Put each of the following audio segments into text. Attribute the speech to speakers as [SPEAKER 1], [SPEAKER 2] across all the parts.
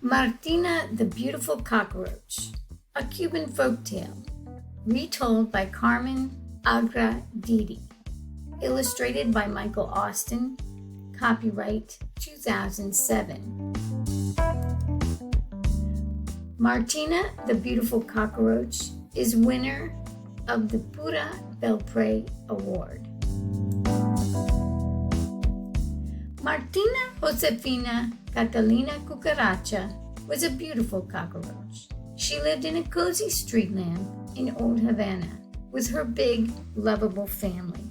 [SPEAKER 1] Martina the Beautiful Cockroach, a Cuban folktale, retold by Carmen Agra Didi, illustrated by Michael Austin, copyright 2007. Martina the Beautiful Cockroach is winner of the Pura Belpre Award. Martina Josefina Catalina Cucaracha was a beautiful cockroach. She lived in a cozy street lamp in Old Havana with her big, lovable family.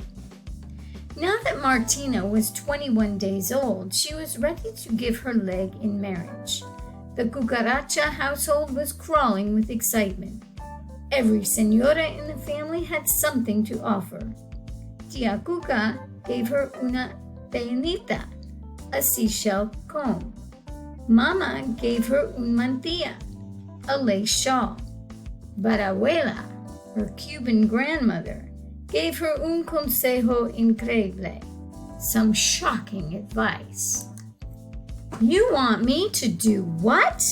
[SPEAKER 1] Now that Martina was 21 days old, she was ready to give her leg in marriage. The Cucaracha household was crawling with excitement. Every senora in the family had something to offer. Tia Cuca gave her una peonita, a seashell comb. Mama gave her un mantilla, a lace shawl. But Abuela, her Cuban grandmother, gave her un consejo increíble, some shocking advice. "You want me to do what?"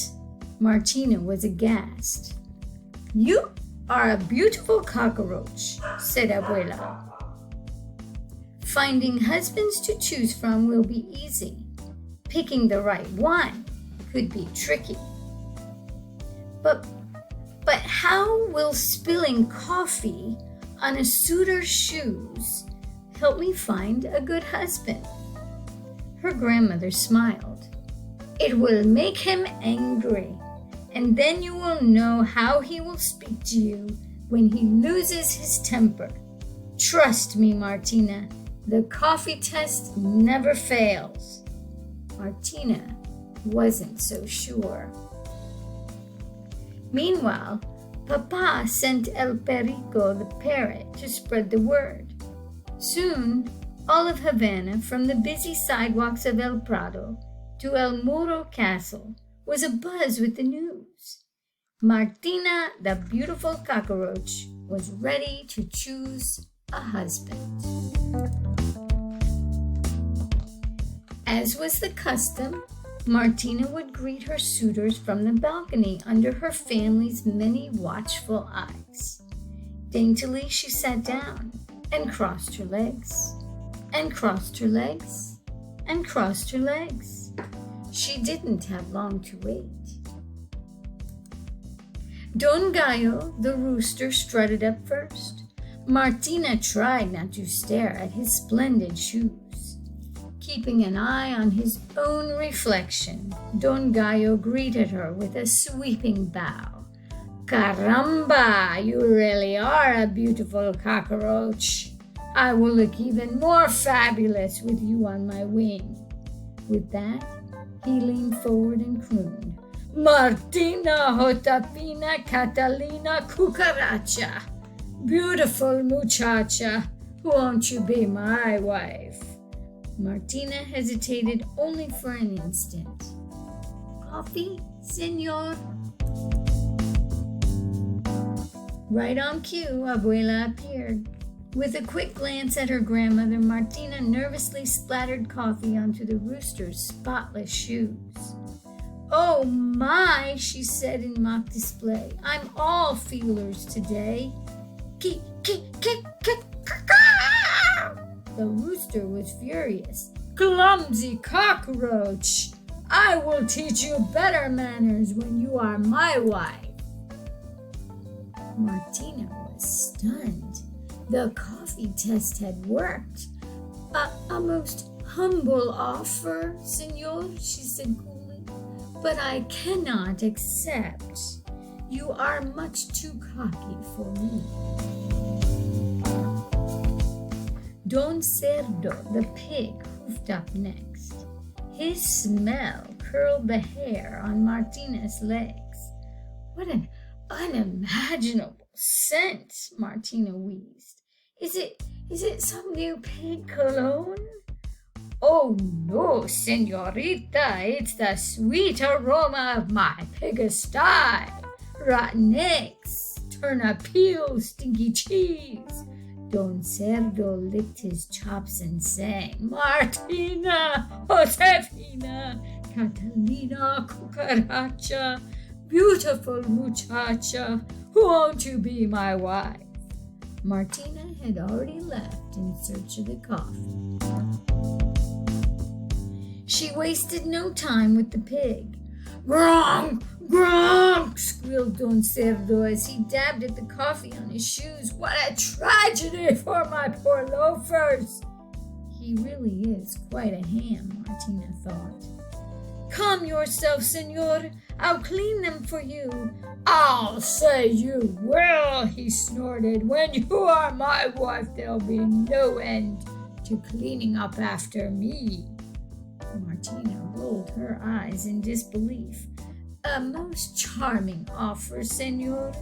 [SPEAKER 1] Martina was aghast. "You are a beautiful cockroach," said Abuela. "Finding husbands to choose from will be easy. Picking the right one could be tricky. But how will spilling coffee on a suitor's shoes help me find a good husband?" Her grandmother smiled. "It will make him angry, and then you will know how he will speak to you when he loses his temper. Trust me, Martina, the coffee test never fails." Martina wasn't so sure. Meanwhile, Papa sent El Perico the parrot to spread the word. Soon, all of Havana, from the busy sidewalks of El Prado to El Muro Castle, was abuzz with the news. Martina, the Beautiful Cockroach, was ready to choose a husband. As was the custom, Martina would greet her suitors from the balcony under her family's many watchful eyes. Daintily she sat down and crossed her legs, and crossed her legs, and crossed her legs. She didn't have long to wait. Don Gallo, the rooster, strutted up first. Martina tried not to stare at his splendid shoes. Keeping an eye on his own reflection, Don Gallo greeted her with a sweeping bow. "Caramba, you really are a beautiful cockroach. I will look even more fabulous with you on my wing." With that, he leaned forward and crooned, "Martina Josefina Catalina Cucaracha. Beautiful muchacha, won't you be my wife?" Martina hesitated only for an instant. "Coffee, senor?" Right on cue, Abuela appeared. With a quick glance at her grandmother, Martina nervously splattered coffee onto the rooster's spotless shoes. "Oh my," she said in mock display. "I'm all feelers today. Kick, kick, kick, kick, caw!" The rooster was furious. "Clumsy cockroach! I will teach you better manners when you are my wife." Martina was stunned. The coffee test had worked. A most humble offer, senor," she said coolly, "but I cannot accept. You are much too cocky for me." Don Cerdo, the pig, hoofed up next. His smell curled the hair on Martina's legs. "What an unimaginable scent," Martina wheezed. Is it some new pig cologne?" "Oh no, senorita, it's the sweet aroma of my pigsty. Rotten eggs, turnip peel, stinky cheese." Don Cerdo licked his chops and sang, "Martina Josefina Catalina Cucaracha, beautiful muchacha, won't you be my wife? Martina had already left in search of the coffee. She wasted no time with the pig. Gronk, gronk, squealed Don Cerdo as he dabbed at the coffee on his shoes. What a tragedy for my poor loafers! He really is quite a ham, Martina thought. Calm yourself, senor. I'll clean them for you. I'll say you will, he snorted. When you are my wife, there'll be no end to cleaning up after me. Martina rolled her eyes in disbelief. A most charming offer, senor,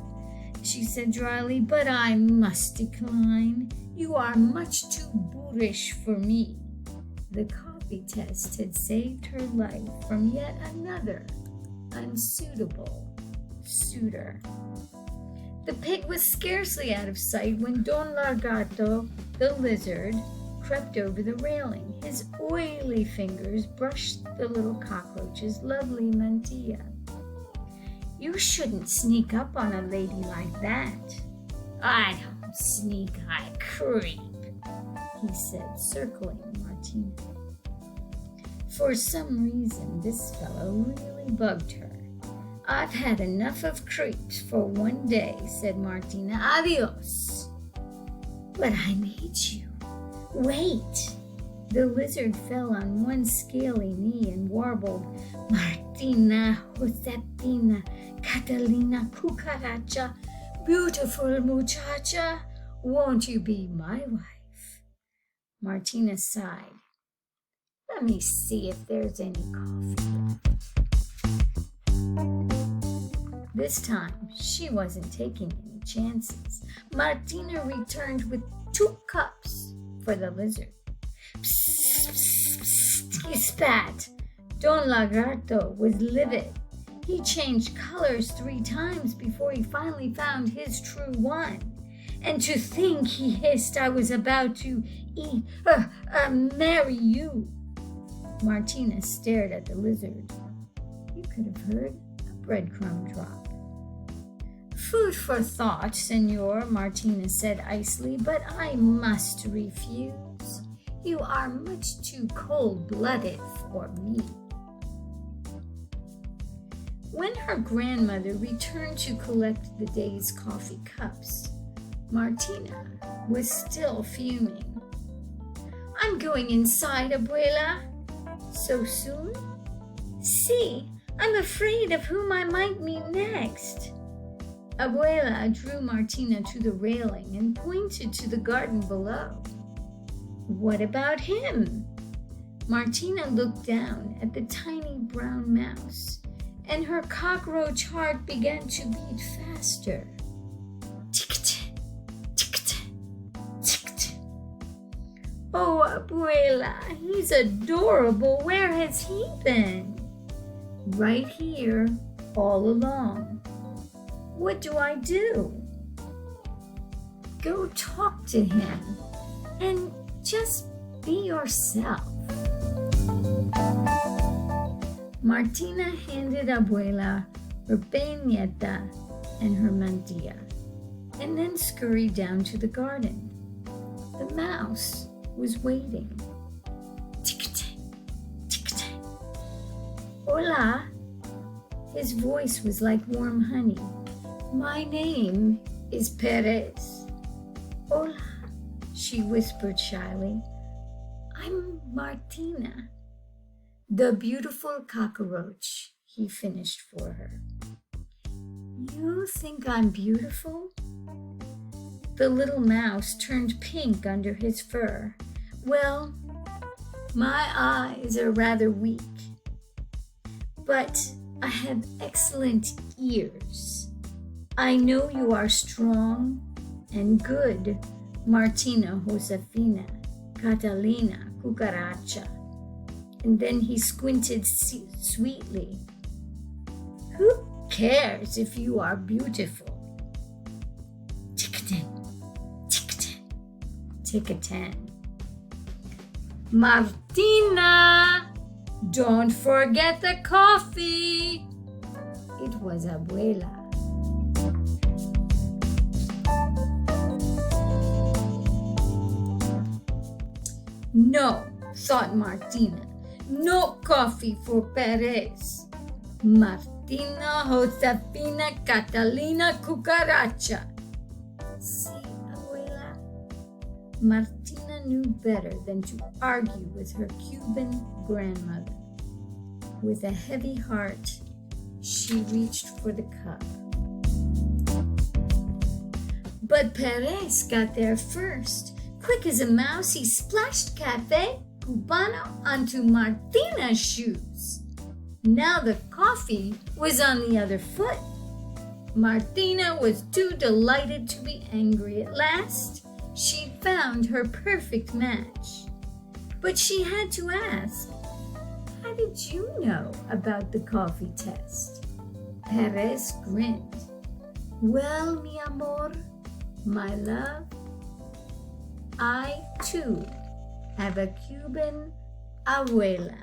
[SPEAKER 1] she said dryly, but I must decline. You are much too boorish for me. The coffee test had saved her life from yet another unsuitable suitor. The pig was scarcely out of sight when Don Largato, the lizard, crept over the railing. His oily fingers brushed the little cockroach's lovely mantilla. You shouldn't sneak up on a lady like that. I don't sneak, I creep, he said, circling Martina. For some reason, this fellow really bugged her. I've had enough of creeps for one day, said Martina. Adios. But I need you. Wait. The lizard fell on one scaly knee and warbled, Martina, Josefina, Catalina, Cucaracha, beautiful muchacha, won't you be my wife? Martina sighed. Let me see if there's any coffee left. This time, she wasn't taking any chances. Martina returned with 2 cups for the lizard. Psst, psst, psst, he spat. Don Lagarto was livid. He changed colors 3 times before he finally found his true one. And to think, he hissed, I was about to marry you. Martina stared at the lizard. You could have heard a breadcrumb drop. Food for thought, senor, Martina said icily, but I must refuse. You are much too cold-blooded for me. When her grandmother returned to collect the day's coffee cups, Martina was still fuming. I'm going inside, abuela. So soon? See, I'm afraid of whom I might meet next. Abuela drew Martina to the railing and pointed to the garden below. What about him? Martina looked down at the tiny brown mouse, and her cockroach heart began to beat faster. Tick-tick, tick-tick, tick-tick. Oh, abuela, he's adorable. Where has he been? Right here, all along. What do I do? Go talk to him and just be yourself. Martina handed Abuela her peineta and her mantilla, and then scurried down to the garden. The mouse was waiting. Tick-tick, tick-tick. Hola. His voice was like warm honey. My name is Perez. Hola, she whispered shyly. I'm Martina. The beautiful cockroach, he finished for her. You think I'm beautiful? The little mouse turned pink under his fur. Well, my eyes are rather weak, but I have excellent ears. I know you are strong and good, Martina, Josefina, Catalina, Cucaracha. And then he squinted sweetly. Who cares if you are beautiful? Tick-a-ten, tick-a-ten, tick-a-ten. Martina! Don't forget the coffee. It was Abuela. No, thought Martina. No coffee for Perez. Martina, Josefina, Catalina, Cucaracha. See, Abuela? Martina knew better than to argue with her Cuban grandmother. With a heavy heart, she reached for the cup. But Perez got there first. Quick as a mouse, he splashed Cafe Cubano onto Martina's shoes. Now the coffee was on the other foot. Martina was too delighted to be angry. At last, she found her perfect match. But she had to ask, how did you know about the coffee test? Perez grinned. Well, mi amor, my love, I too have a Cuban abuela,